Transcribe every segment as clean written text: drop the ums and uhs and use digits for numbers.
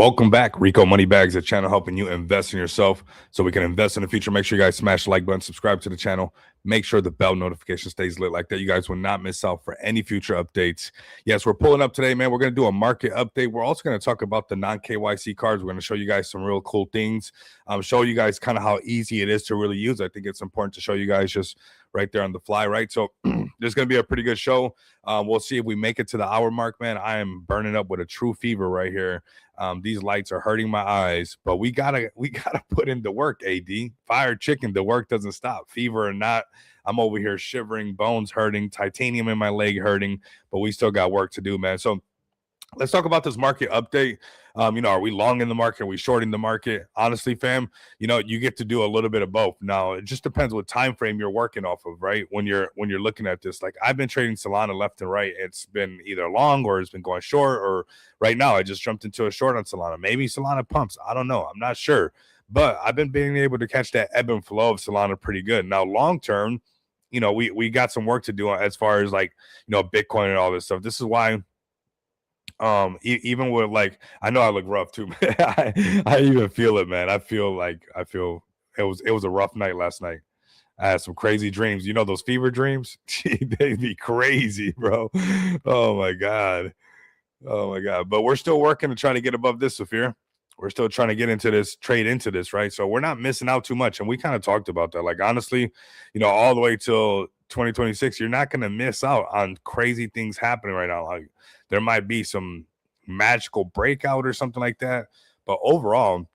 Welcome back, Rico Moneybags, a channel helping you invest in yourself so we can invest in the future. Make sure you guys smash the like button, subscribe to the channel, make sure the bell notification stays lit like that. You guys will not miss out for any future updates. Yes, we're pulling up today, man. We're going to do a market update. We're also going to talk about the non-KYC cards. We're going to show you guys some real cool things, show you guys kind of how easy it is to really use. I think it's important to show you guys just right there on the fly, right? So there's going to be a pretty good show. We'll see if we make it to the hour mark, man. I am burning up with a true fever right here. These lights are hurting my eyes, but we gotta put in the work. AD, fire chicken, the work doesn't stop. Fever or not, I'm over here shivering, bones hurting, titanium in my leg hurting, but we still got work to do, man. So let's talk about this market update. Are we long in the market? Are we shorting the market? Honestly, fam, you get to do a little bit of both. Now, it just depends what time frame you're working off of, right? When you're looking at this, like I've been trading Solana left and right. It's been either long or it's been going short, or right now I just jumped into a short on Solana. Maybe Solana pumps. I don't know. I'm not sure. But I've been being able to catch that ebb and flow of Solana pretty good. Now, long term, we got some work to do as far as Bitcoin and all this stuff. This is why even with I know I look rough too. I even feel it, man. I feel it was a rough night last night. I had some crazy dreams. Those fever dreams? They'd be crazy, bro. Oh my god. But we're still working to try to get above this, Saphir. We're still trying to get into this, trade into this, right? So we're not missing out too much. And we kind of talked about that. Like, honestly, all the way till 2026, you're not going to miss out on crazy things happening right now. Like, there might be some magical breakout or something like that. But overall,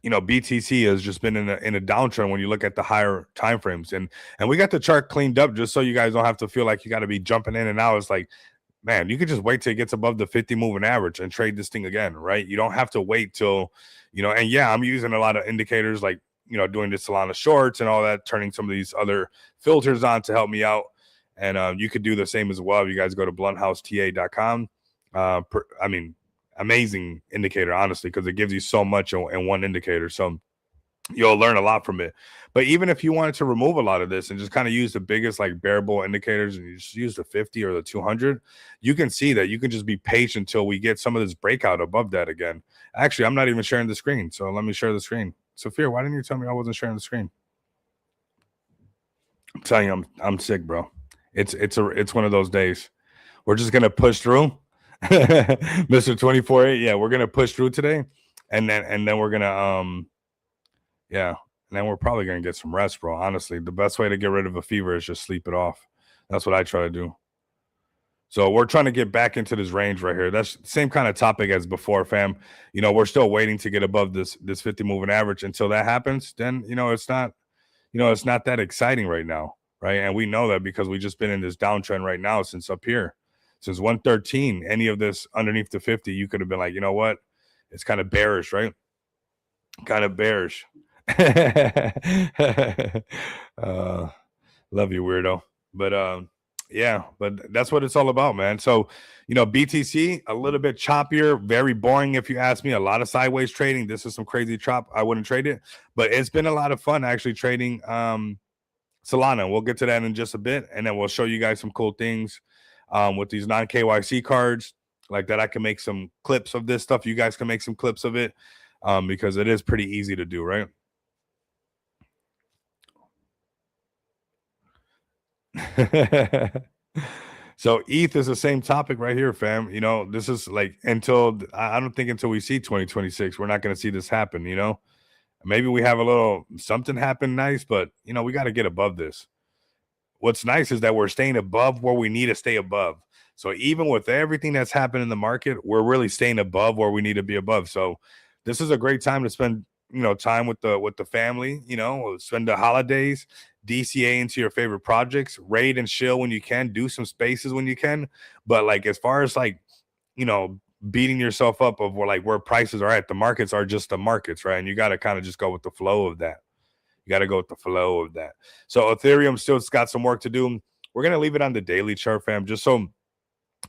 BTC has just been in a downtrend when you look at the higher time frames. And we got the chart cleaned up just so you guys don't have to feel like you got to be jumping in and out. It's like, man, you could just wait till it gets above the 50 moving average and trade this thing again, right? You don't have to wait till, and yeah, I'm using a lot of indicators like, doing the Solana shorts and all that, turning some of these other filters on to help me out. And you could do the same as well. If you guys go to blunthouseta.com. Amazing indicator, honestly, because it gives you so much in one indicator. So you'll learn a lot from it. But even if you wanted to remove a lot of this and just kind of use the biggest bearable indicators and you just use the 50 or the 200, you can see that you can just be patient until we get some of this breakout above that again. Actually, I'm not even sharing the screen. So let me share the screen. Sophia, why didn't you tell me I wasn't sharing the screen? I'm telling you, I'm sick, bro. It's one of those days. We're just gonna push through. Mr. 24-8. Yeah, we're gonna push through today. And then we're gonna yeah. And then we're probably going to get some rest, bro. Honestly, the best way to get rid of a fever is just sleep it off. That's what I try to do. So we're trying to get back into this range right here. That's the same kind of topic as before, fam. We're still waiting to get above this 50 moving average. Until that happens, then, it's not that exciting right now, right? And we know that because we just been in this downtrend right now since up here. Since 113, any of this underneath the 50, you could have been like, you know what? It's kind of bearish, right? Kind of bearish. Love you, weirdo. But yeah, but that's what it's all about, man. So BTC a little bit choppier, very boring if you ask me. A lot of sideways trading. This is some crazy chop. I wouldn't trade it, but it's been a lot of fun actually trading Solana. We'll get to that in just a bit, and then we'll show you guys some cool things with these non-KYC cards like that. I can make some clips of this stuff. You guys can make some clips of it because it is pretty easy to do, right? So ETH is the same topic right here, fam. This is until I don't think until we see 2026, we're not going to see this happen. Maybe we have a little something happen nice, but we got to get above this. What's nice is that we're staying above where we need to stay above. So even with everything that's happened in the market, we're really staying above where we need to be above. So this is a great time to spend time with the family, spend the holidays, DCA into your favorite projects, raid and chill when you can, do some spaces when you can. But as far as beating yourself up of where prices are at, the markets are just the markets, right? And you got to kind of just go with the flow of that. You got to go with the flow of that. So Ethereum still's got some work to do. We're going to leave it on the daily chart, fam, just so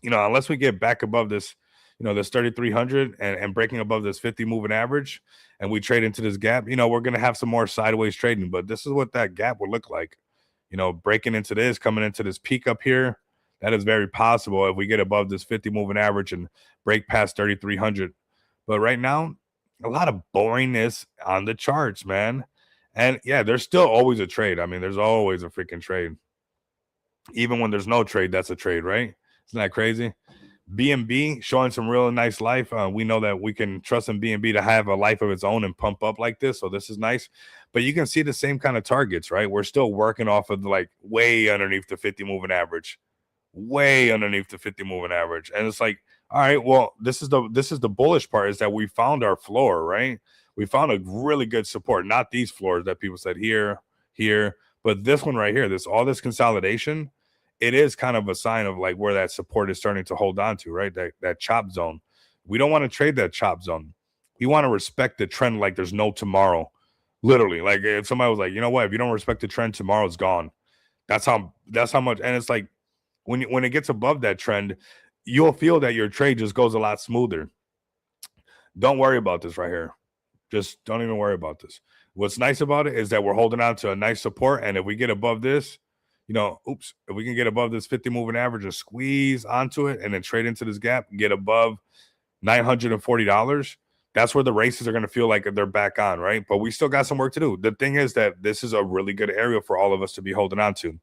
unless we get back above this this 3,300 and breaking above this 50 moving average and we trade into this gap, we're going to have some more sideways trading. But this is what that gap would look like, breaking into this, coming into this peak up here. That is very possible if we get above this 50 moving average and break past 3,300. But right now, a lot of boringness on the charts, man. And yeah, there's still always a trade. I mean, there's always a freaking trade. Even when there's no trade, that's a trade, right? Isn't that crazy? BNB showing some real nice life. We know that we can trust in BNB to have a life of its own and pump up like this. So this is nice. But you can see the same kind of targets, right? We're still working off of like way underneath the 50 moving average, way underneath the 50 moving average. And it's like, all right, well, this is the bullish part, is that we found our floor, right? We found a really good support, not these floors that people said here, but this one right here, all this consolidation. It is kind of a sign of like where that support is starting to hold on to, right? That chop zone. We don't want to trade that chop zone. We want to respect the trend like there's no tomorrow. Literally, like if somebody was like, you know what, if you don't respect the trend, tomorrow's gone. That's how much. And it's like when it gets above that trend, you'll feel that your trade just goes a lot smoother. Don't worry about this right here. Just don't even worry about this. What's nice about it is that we're holding on to a nice support, and if we get above this, if we can get above this 50 moving average and squeeze onto it and then trade into this gap, get above $940, that's where the races are going to feel like they're back on, right? But we still got some work to do. The thing is that this is a really good area for all of us to be holding on to.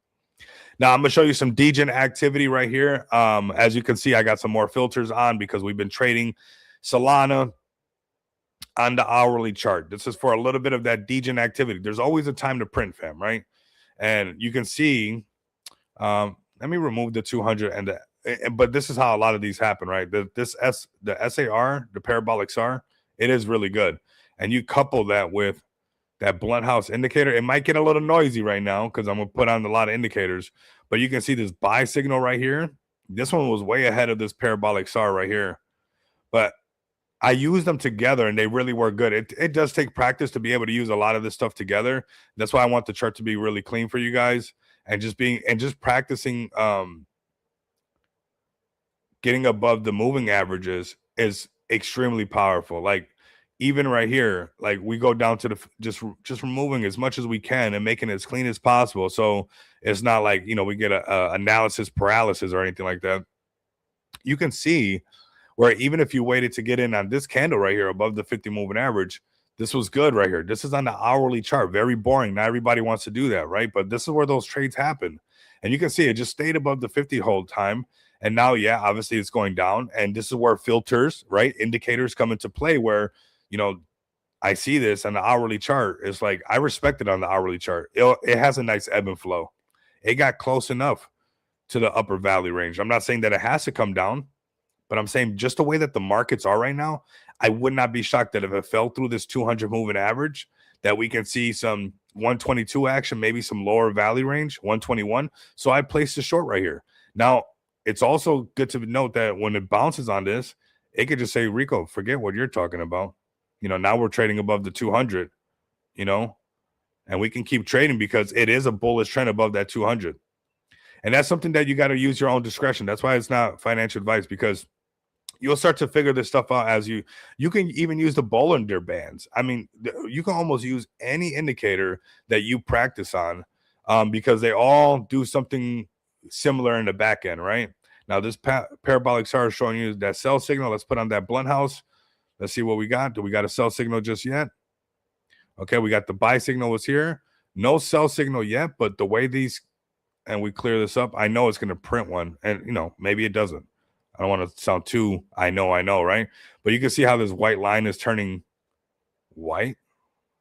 Now, I'm going to show you some degen activity right here. As you can see, I got some more filters on because we've been trading Solana on the hourly chart. This is for a little bit of that degen activity. There's always a time to print, fam, right? And you can see, let me remove the 200 but this is how a lot of these happen, right? The SAR, the parabolic SAR, it is really good. And you couple that with that blunt house indicator. It might get a little noisy right now because I'm going to put on a lot of indicators, but you can see this buy signal right here. This one was way ahead of this parabolic SAR right here, but I use them together and they really work good. It does take practice to be able to use a lot of this stuff together. That's why I want the chart to be really clean for you guys, and just practicing getting above the moving averages is extremely powerful. Like even right here, like we go down to the just removing as much as we can and making it as clean as possible. So it's not like, we get a analysis paralysis or anything like that. You can see where even if you waited to get in on this candle right here above the 50 moving average, this was good right here. This is on the hourly chart. Very boring. Not everybody wants to do that, right? But this is where those trades happen. And you can see it just stayed above the 50 whole time. And now, yeah, obviously it's going down. And this is where filters, right, indicators come into play where, I see this on the hourly chart. It's like I respect it on the hourly chart. It has a nice ebb and flow. It got close enough to the upper valley range. I'm not saying that it has to come down, but I'm saying just the way that the markets are right now, I would not be shocked that if it fell through this 200 moving average, that we can see some 122 action, maybe some lower valley range, 121. So I placed a short right here. Now, it's also good to note that when it bounces on this, it could just say, Rico, forget what you're talking about. Now we're trading above the 200, and we can keep trading because it is a bullish trend above that 200. And that's something that you got to use your own discretion. That's why it's not financial advice, because you'll start to figure this stuff out as you can even use the Bollinger Bands. I mean, you can almost use any indicator that you practice on because they all do something similar in the back end, right? Now, this parabolic SAR is showing you that sell signal. Let's put on that blunt house. Let's see what we got. Do we got a sell signal just yet? Okay, we got the buy signal was here. No sell signal yet, but the way these, and we clear this up, I know it's going to print one. And, maybe it doesn't. I don't want to sound too, I know, right? But you can see how this white line is turning white.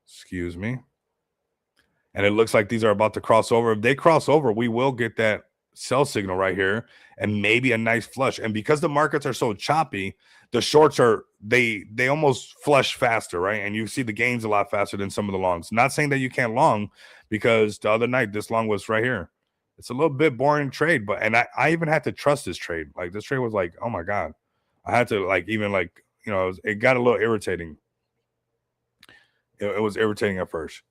Excuse me. And it looks like these are about to cross over. If they cross over, we will get that sell signal right here and maybe a nice flush. And because the markets are so choppy, the shorts are, they almost flush faster, right? And you see the gains a lot faster than some of the longs. Not saying that you can't long, because the other night this long was right here. It's a little bit boring trade, but I even had to trust this trade. Like this trade was like, oh my God. I had to it got a little irritating. It was irritating at first.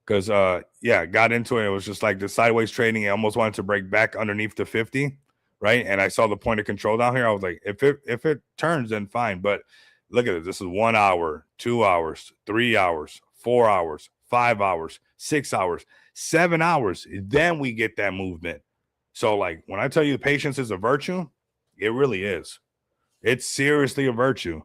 Because got into it. It was just like the sideways trading. I almost wanted to break back underneath the 50, right? And I saw the point of control down here. I was like, if it turns, then fine. But look at it. This is 1 hour, 2 hours, 3 hours, 4 hours, 5 hours, 6 hours, 7 hours. Then we get that movement. So like when I tell you patience is a virtue, it really is. It's seriously a virtue.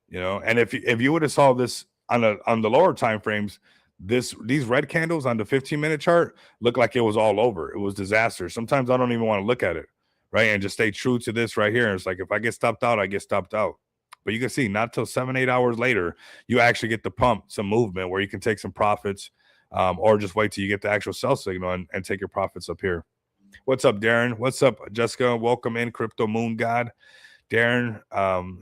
you know. And if you would have saw this on the lower time frames, these red candles on the 15-minute chart look like it was all over. It was disaster. Sometimes I don't even want to look at it, right? And just stay true to this right here. It's like if I get stopped out, I get stopped out. But you can see not till 7-8 hours later, you actually get the pump, some movement where you can take some profits, or just wait till you get the actual sell signal and take your profits up here. What's up, Darren? What's up, Jessica? Welcome in, Crypto Moon God. Darren,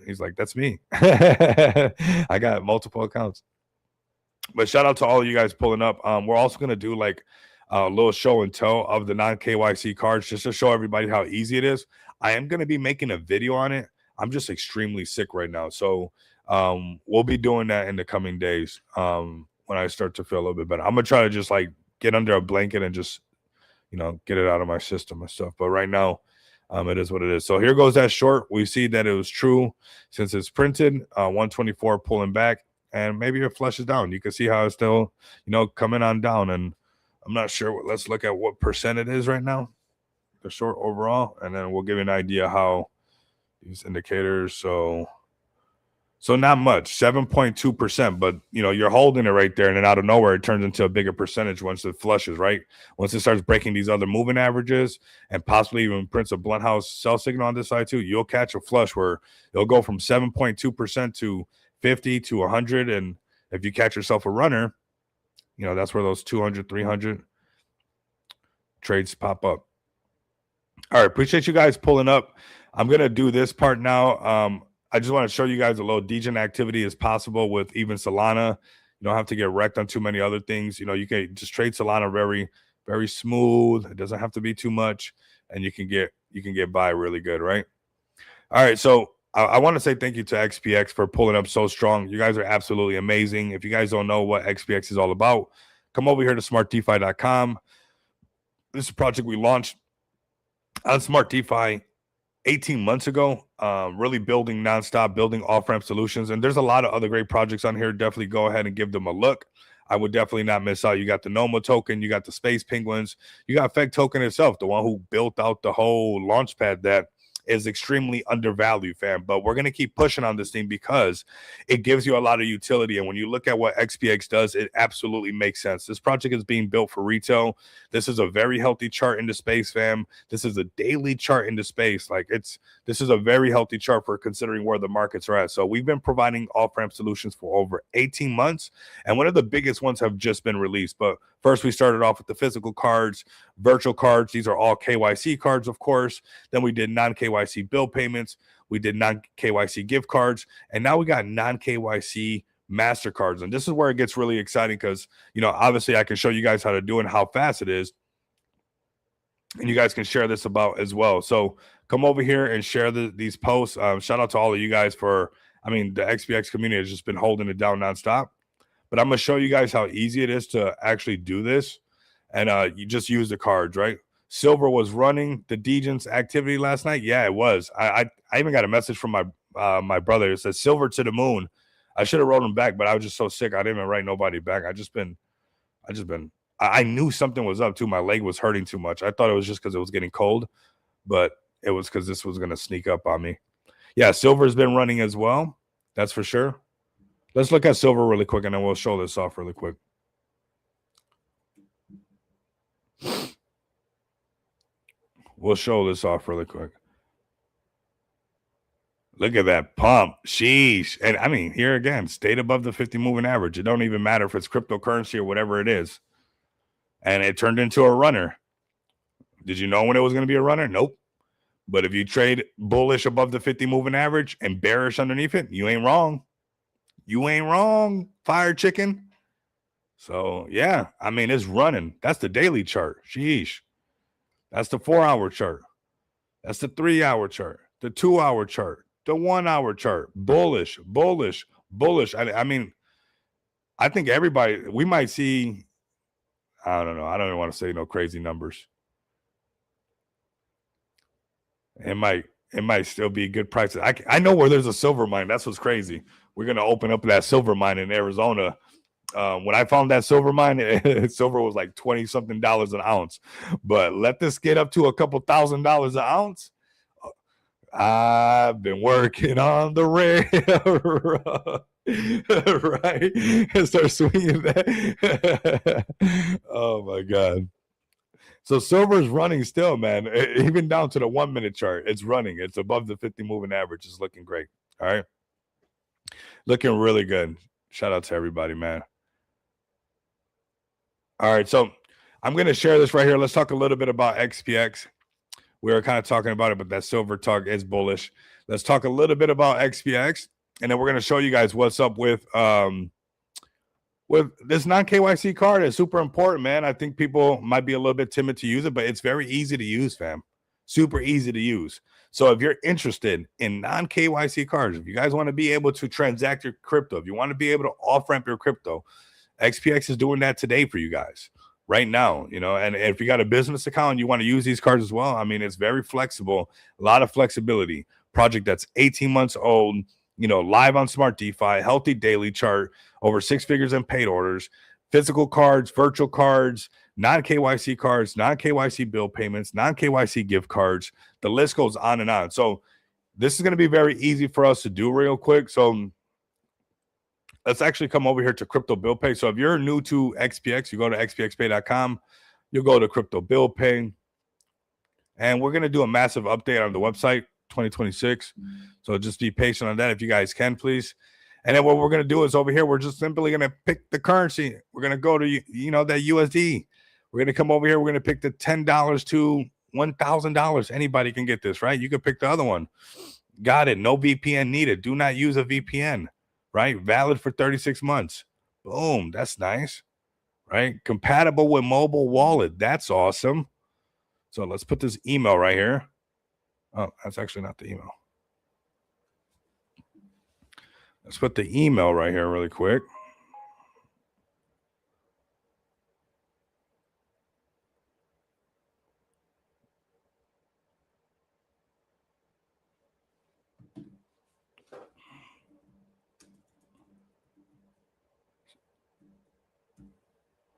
he's like, that's me. I got multiple accounts. But shout out to all of you guys pulling up. We're also going to do like a little show and tell of the non-KYC cards just to show everybody how easy it is. I am going to be making a video on it. I'm just extremely sick right now. So we'll be doing that in the coming days when I start to feel a little bit better. I'm going to try to just like get under a blanket and just, you know, get it out of my system and stuff. But right now, it is what it is. So here goes that short. We see that it was true since it's printed. 124 pulling back. And maybe it flushes down. You can see how it's still, you know, coming on down. And I'm not sure. Let's look at what percent it is right now, the short overall, and then we'll give you an idea how these indicators. So not much, 7.2%, but you know, you're holding it right there, and then out of nowhere, it turns into a bigger percentage once it flushes, right? Once it starts breaking these other moving averages and possibly even prints a blunt house sell signal on this side too, you'll catch a flush where it'll go from 7.2% to 50 to 100. And if you catch yourself a runner, you know, that's where those 200, 300 trades pop up. All right. Appreciate you guys pulling up. I'm going to do this part now. I just want to show you guys a little degen activity as possible with even Solana. You don't have to get wrecked on too many other things. You know, you can just trade Solana very, very smooth. It doesn't have to be too much, and you can get by really good, right? All right. So I want to say thank you to XPX for pulling up so strong. You guys are absolutely amazing. If you guys don't know what XPX is all about, come over here to smartdefi.com. This is a project we launched on Smart DeFi 18 months ago, really building nonstop, building off-ramp solutions. And there's a lot of other great projects on here. Definitely go ahead and give them a look. I would definitely not miss out. You got the Noma token, you got the Space Penguins, you got Feg token itself, the one who built out the whole launchpad that is extremely undervalued, fam. But we're going to keep pushing on this thing because it gives you a lot of utility. And when you look at what XPX does, it absolutely makes sense. This project is being built for retail. This is a very healthy chart into space, fam. This is a daily chart into space. Like this is a very healthy chart for considering where the markets are at. So we've been providing off-ramp solutions for over 18 months. And one of the biggest ones have just been released. But first, we started off with the physical cards, virtual cards. These are all KYC cards, of course. Then we did non-KYC bill payments. We did non-KYC gift cards. And now we got non-KYC MasterCards. And this is where it gets really exciting because, you know, obviously I can show you guys how to do it and how fast it is. And you guys can share this about as well. So come over here and share these posts. Shout out to all of you guys for, I mean, the XPX community has just been holding it down nonstop. But I'm going to show you guys how easy it is to actually do this. And you just use the cards, right? Silver was running the Degens activity last night. Yeah, it was. I even got a message from my brother. It says silver to the moon. I should have wrote him back, but I was just so sick. I didn't even write nobody back. I knew something was up too. My leg was hurting too much. I thought it was just because it was getting cold, but it was because this was going to sneak up on me. Yeah, silver's been running as well. That's for sure. Let's look at silver really quick, and then we'll show this off really quick. We'll show this off really quick. Look at that pump. Sheesh. And I mean, here again, stayed above the 50 moving average. It don't even matter if it's cryptocurrency or whatever it is. And it turned into a runner. Did you know when it was going to be a runner? Nope. But if you trade bullish above the 50 moving average and bearish underneath it, you ain't wrong. You ain't wrong, fire chicken. So, yeah, I mean, it's running. That's the daily chart. Sheesh. That's the 4-hour chart. That's the 3-hour chart, the 2-hour chart, the 1-hour chart. Bullish, bullish, bullish. I mean, I think everybody, we might see, I don't know. I don't even want to say no crazy numbers. It might still be good prices. I know where there's a silver mine. That's what's crazy. We're going to open up that silver mine in Arizona. When I found that silver mine, silver was like $20-something an ounce. But let this get up to a couple $1,000 an ounce. I've been working on the railroad. Right? And start swinging that. Oh my God. So silver is running still, man. Even down to the 1 minute chart, it's running. It's above the 50 moving average. It's looking great. All right. Looking really good. Shout out to everybody, man. All right. So I'm going to share this right here. Let's talk a little bit about XPX. We were kind of talking about it, but that silver talk is bullish. Let's talk a little bit about XPX, and then we're going to show you guys what's up with this non-KYC card. Is super important, man. I think people might be a little bit timid to use it, but it's very easy to use, fam. Super easy to use. So if you're interested in non-KYC cards, if you guys want to be able to transact your crypto, if you want to be able to off-ramp your crypto, XPX is doing that today for you guys right now, you know. And if you got a business account and you want to use these cards as well, I mean, it's very flexible, a lot of flexibility. Project that's 18 months old, you know, live on Smart DeFi, healthy daily chart, over 6 figures in paid orders, physical cards, virtual cards, non-KYC cards, non-KYC bill payments, non-KYC gift cards. The list goes on and on. So this is going to be very easy for us to do real quick. So let's actually come over here to Crypto Bill Pay. So if you're new to XPX, you go to xpxpay.com, you'll go to Crypto Bill Pay, and we're going to do a massive update on the website 2026. So just be patient on that if you guys can, please. And then what we're going to do is over here, we're just simply going to pick the currency. We're going to go to, you know, that USD. We're going to come over here. We're going to pick the $10 to $1,000. Anybody can get this, right? You can pick the other one. Got it. No VPN needed. Do not use a VPN, right? Valid for 36 months. Boom. That's nice, right? Compatible with mobile wallet. That's awesome. So let's put this email right here. Oh, that's actually not the email. Let's put the email right here really quick.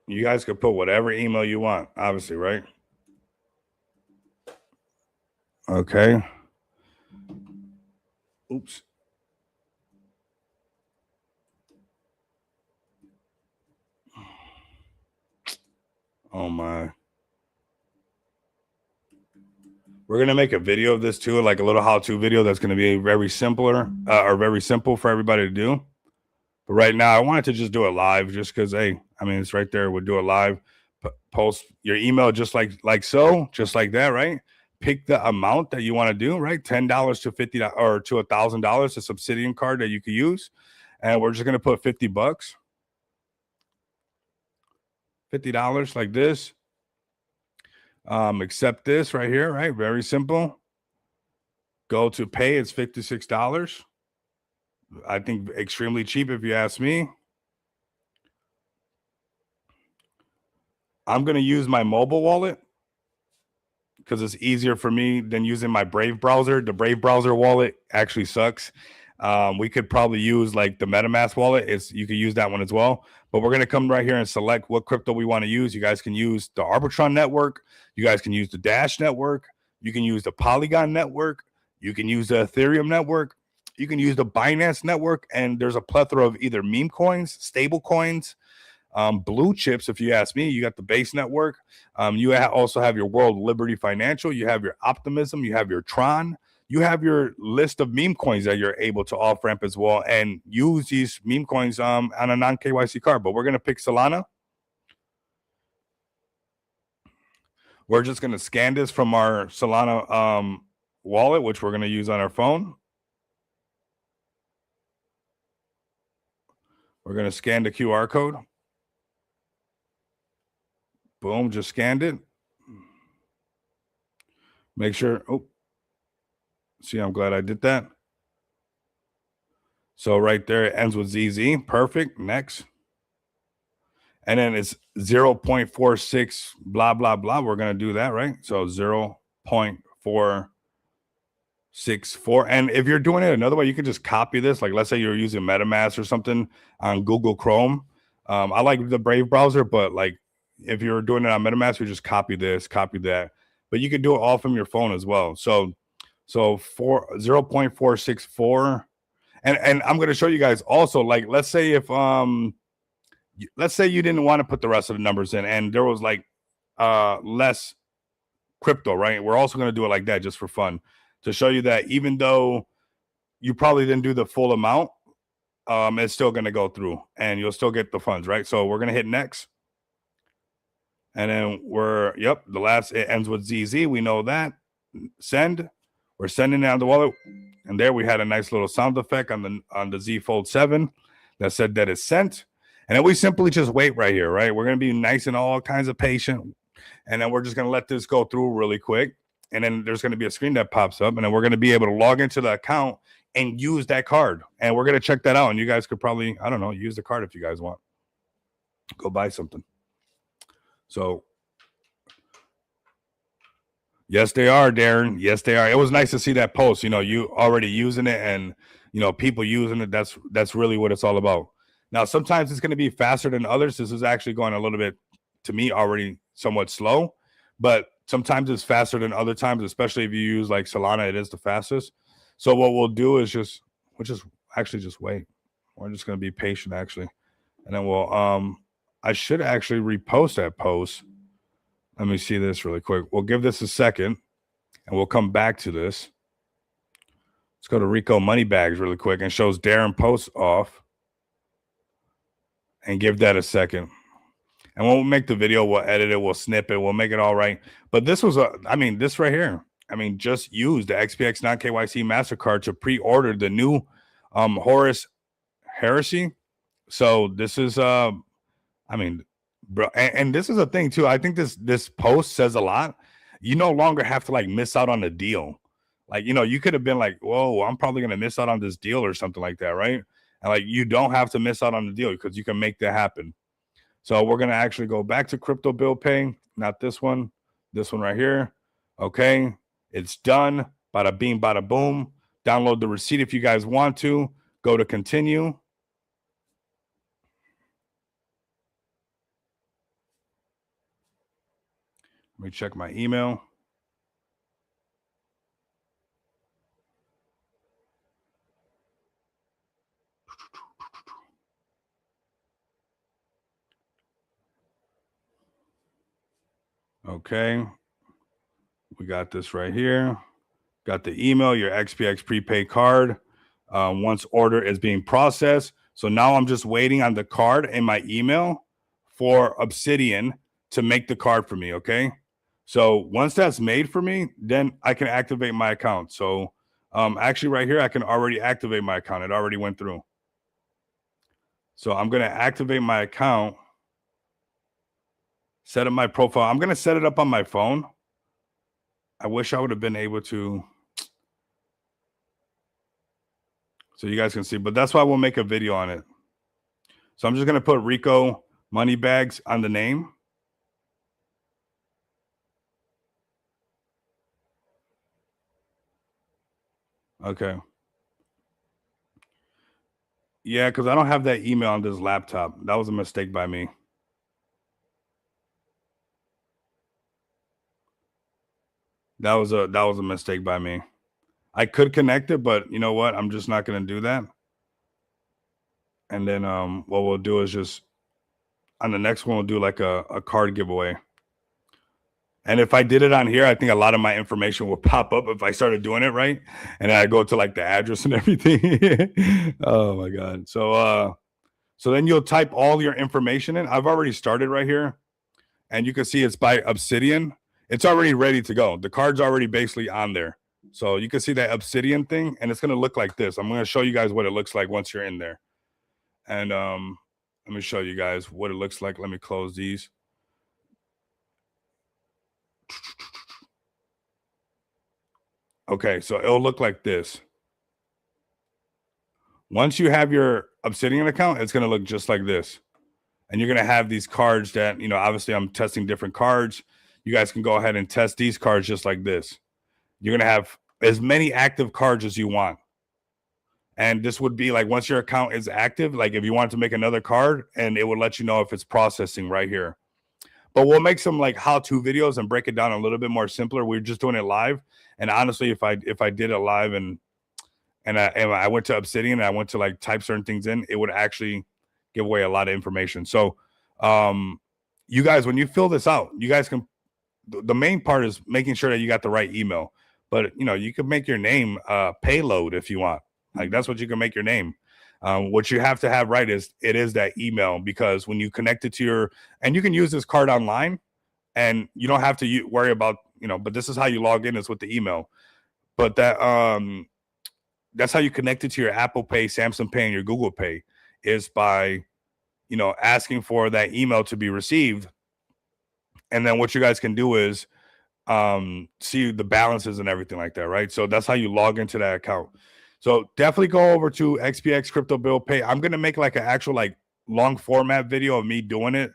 You guys can put whatever email you want, obviously, right? Okay. Oops. Oh my. We're going to make a video of this too, like a little how-to video that's going to be very simpler or very simple for everybody to do. But right now, I wanted to just do it live just because, hey, I mean, it's right there. We'll do it live. Post your email just like so, just like that, right? Pick the amount that you want to do, right? $10 to $50 or to $1,000, a Obsidian card that you could use. And we're just going to put $50. $50 like this. Accept this right here, right? Very simple. Go to pay. It's $56. I think extremely cheap if you ask me. I'm going to use my mobile wallet because it's easier for me than using my Brave browser. The Brave browser wallet actually sucks. We could probably use like the MetaMask wallet. You could use that one as well. But we're going to come right here and select what crypto we want to use. You guys can use the Arbitron network. You guys can use the Dash network. You can use the Polygon network. You can use the Ethereum network. You can use the Binance network. And there's a plethora of either meme coins, stable coins, blue chips. If you ask me, you got the Base network. You also have your World Liberty Financial. You have your Optimism. You have your Tron. You have your list of meme coins that you're able to off ramp as well and use these meme coins on a non-KYC card. But we're going to pick Solana. We're just going to scan this from our Solana wallet, which we're going to use on our phone. We're going to scan the QR code. Boom, just scanned it. Make sure. Oh, see, I'm glad I did that. So right there, it ends with ZZ. Perfect. Next. And then it's 0.46, blah, blah, blah. We're going to do that, right? So 0.464. And if you're doing it another way, you can just copy this. Like, let's say you're using MetaMask or something on Google Chrome. I like the Brave browser, but like if you're doing it on MetaMask, you just copy this, copy that. But you can do it all from your phone as well. So So 0.464. And I'm going to show you guys also, like, let's say if let's say you didn't want to put the rest of the numbers in and there was like less crypto, right? We're also going to do it like that just for fun to show you that even though you probably didn't do the full amount, it's still going to go through and you'll still get the funds, right? So we're going to hit next. And then the last, it ends with ZZ. We know that. Send. We're sending down the wallet. And there we had a nice little sound effect on the Z Fold 7 that said that it's sent. And then we simply just wait right here, right? We're going to be nice and all kinds of patient. And then we're just going to let this go through really quick. And then there's going to be a screen that pops up. And then we're going to be able to log into the account and use that card. And we're going to check that out. And you guys could probably, I don't know, use the card if you guys want. Go buy something. So, yes, they are, Darren. Yes, they are. It was nice to see that post. You know, you already using it and, you know, people using it. That's really what it's all about. Now, sometimes it's going to be faster than others. This is actually going a little bit, to me, already somewhat slow. But sometimes it's faster than other times, especially if you use like Solana. It is the fastest. So what we'll do is just wait. We're just going to be patient, actually. And then we'll, I should actually repost that post. Let me see this really quick. We'll give this a second and we'll come back to this. Let's go to Rico Moneybags really quick and shows Darren posts off. And give that a second. And when we make the video, we'll edit it, we'll snip it, we'll make it all right. But this was this right here. Just use the XPX non-KYC MasterCard to pre-order the new Horus Heresy. So this is bro, and this is a thing too. I think this post says a lot. You no longer have to like miss out on the deal. Like, you know, you could have been like, whoa, I'm probably gonna miss out on this deal or something like that, right? And like, you don't have to miss out on the deal because you can make that happen. So we're going to actually go back to Crypto Bill Pay, not this one right here. Okay. It's done. Bada bing, bada boom. Download the receipt if you guys want to. Go to continue. Let me check my email. Okay. We got this right here. Got the email, your XPX prepaid card. Once order is being processed. So now I'm just waiting on the card in my email for Obsidian to make the card for me. Okay. So once that's made for me, then I can activate my account. So actually right here, I can already activate my account. It already went through. So I'm going to activate my account. Set up my profile. I'm going to set it up on my phone. I wish I would have been able to. So you guys can see, but that's why we'll make a video on it. So I'm just going to put Rico Moneybags on the name. Okay. Yeah, because I don't have that email on this laptop. That was a mistake by me. That was a mistake by me. I could connect it, but you know what? I'm just not going to do that. And then what we'll do is just on the next one, we'll do like a card giveaway. And if I did it on here, I think a lot of my information will pop up if I started doing it right. And I go to like the address and everything. Oh my God. So then you'll type all your information in. I've already started right here. And you can see it's by Obsidian. It's already ready to go. The card's already basically on there. So you can see that Obsidian thing, and it's going to look like this. I'm going to show you guys what it looks like once you're in there. And let me show you guys what it looks like. Let me close these. Okay, so it'll look like this. Once you have your Obsidian account, it's going to look just like this. And you're going to have these cards that, you know, obviously I'm testing different cards. You guys can go ahead and test these cards just like this. You're going to have as many active cards as you want. And this would be like once your account is active, like if you want to make another card, and it would let you know if it's processing right here. but we'll make some like how-to videos and break it down a little bit more simpler. We're just doing it live. And honestly, if I did it live and I went to Obsidian and I went to like type certain things in, it would actually give away a lot of information. So you guys, when you fill this out, you guys can, the main part is making sure that you got the right email. But you know, you can make your name Payload if you want. Like that's what you can make your name. What you have to have right is it is that email, because when you connect it to your, and you can use this card online and you don't have to worry about, you know, but this is how you log in, is with the email. But that's how you connect it to your Apple Pay, Samsung Pay, and your Google Pay, is by, you know, asking for that email to be received. And then what you guys can do is see the balances and everything like that, right? So that's how you log into that account. So definitely go over to XPX Crypto Bill Pay. I'm gonna make like an actual like long format video of me doing it,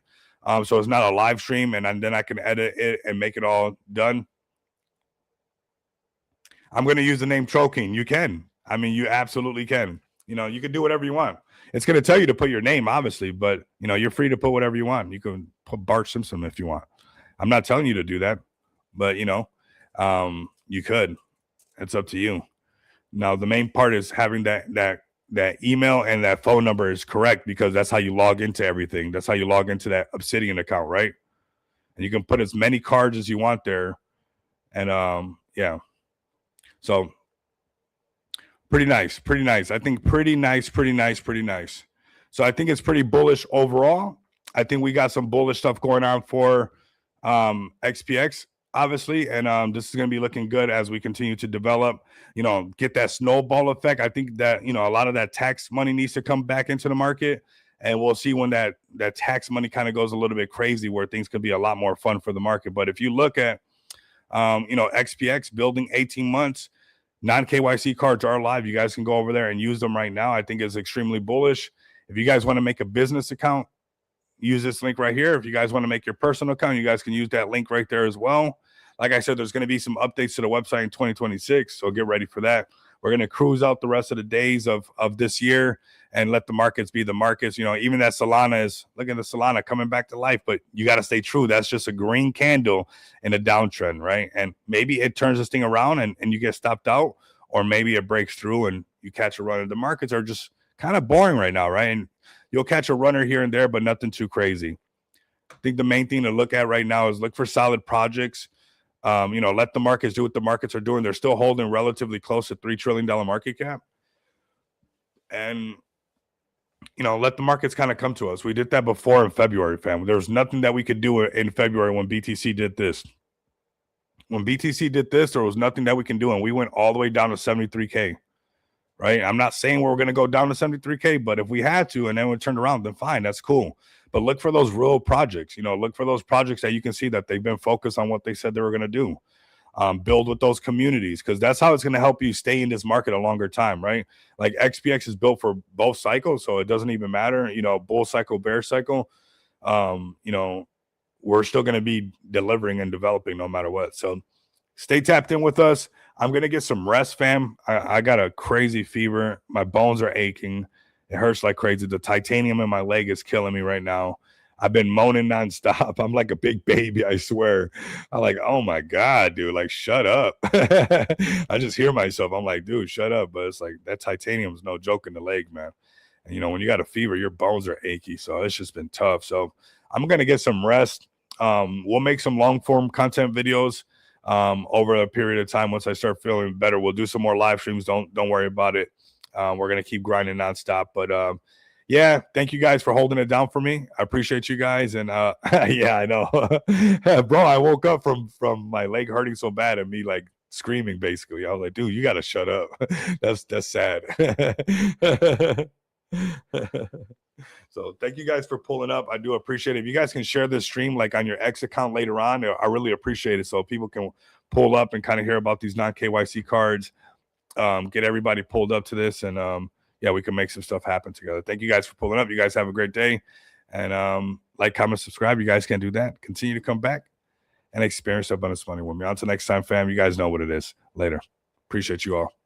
so it's not a live stream, and then I can edit it and make it all done. I'm gonna use the name Troking. You can. I mean, you absolutely can. You know, you can do whatever you want. It's gonna tell you to put your name, obviously, but you know, you're free to put whatever you want. You can put Bart Simpson if you want. I'm not telling you to do that, but you know, you could. It's up to you. Now, the main part is having that email and that phone number is correct, because that's how you log into everything. That's how you log into that Obsidian account, right? And you can put as many cards as you want there. And yeah. So pretty nice. I think pretty nice. So I think it's pretty bullish overall. I think we got some bullish stuff going on for XPX, obviously, and this is going to be looking good as we continue to develop, you know, get that snowball effect. I think that, you know, a lot of that tax money needs to come back into the market, and we'll see when that tax money kind of goes a little bit crazy, where things could be a lot more fun for the market. But if you look at you know, XPX building 18 months, non-KYC cards are live. You guys can go over there and use them right now. I think it's extremely bullish. If you guys want to make a business account, use this link right here. If you guys want to make your personal account, you guys can use that link right there as well. Like I said, there's going to be some updates to the website in 2026, so get ready for that. We're going to cruise out the rest of the days of this year and let the markets be the markets. You know, even that Solana is, look at the Solana coming back to life, but you got to stay true. That's just a green candle in a downtrend, right? And maybe it turns this thing around and you get stopped out, or maybe it breaks through and you catch a run. The markets are just kind of boring right now, right? And you'll catch a runner here and there, but nothing too crazy. I think the main thing to look at right now is look for solid projects. You know, let the markets do what the markets are doing. They're still holding relatively close to $3 trillion market cap. And, you know, let the markets kind of come to us. We did that before in February, fam. There was nothing that we could do in February when BTC did this. When BTC did this, there was nothing that we can do, and we went all the way down to 73K. Right? I'm not saying we're going to go down to 73K, but if we had to and then we turned around, then fine, that's cool. But look for those real projects. You know, look for those projects that you can see that they've been focused on what they said they were going to do. Build with those communities, because that's how it's going to help you stay in this market a longer time, right? Like XPX is built for both cycles, so it doesn't even matter, you know, bull cycle, bear cycle. You know, we're still going to be delivering and developing no matter what. So stay tapped in with us. I'm going to get some rest, fam. I got a crazy fever. My bones are aching. It hurts like crazy. The titanium in my leg is killing me right now. I've been moaning nonstop. I'm like a big baby, I swear. I'm like, oh my God, dude, like, shut up. I just hear myself. I'm like, dude, shut up. But it's like that titanium is no joke in the leg, man. And, you know, when you got a fever, your bones are achy. So it's just been tough. So I'm going to get some rest. We'll make some long form content videos over a period of time. Once I start feeling better, we'll do some more live streams. Don't worry about it. We're going to keep grinding nonstop. But yeah, thank you guys for holding it down for me. I appreciate you guys. And yeah, I know. Bro, I woke up from my leg hurting so bad and me like screaming basically. I was like, dude, you got to shut up. That's sad. So thank you guys for pulling up. I do appreciate it. If you guys can share this stream like on your X account later on, I really appreciate it. So people can pull up and kind of hear about these non-KYC cards, get everybody pulled up to this, and yeah, we can make some stuff happen together. Thank you guys for pulling up. You guys have a great day. And like, comment, subscribe. You guys can do that. Continue to come back and experience abundance money with me. Until next time, fam, you guys know what it is. Later. Appreciate you all.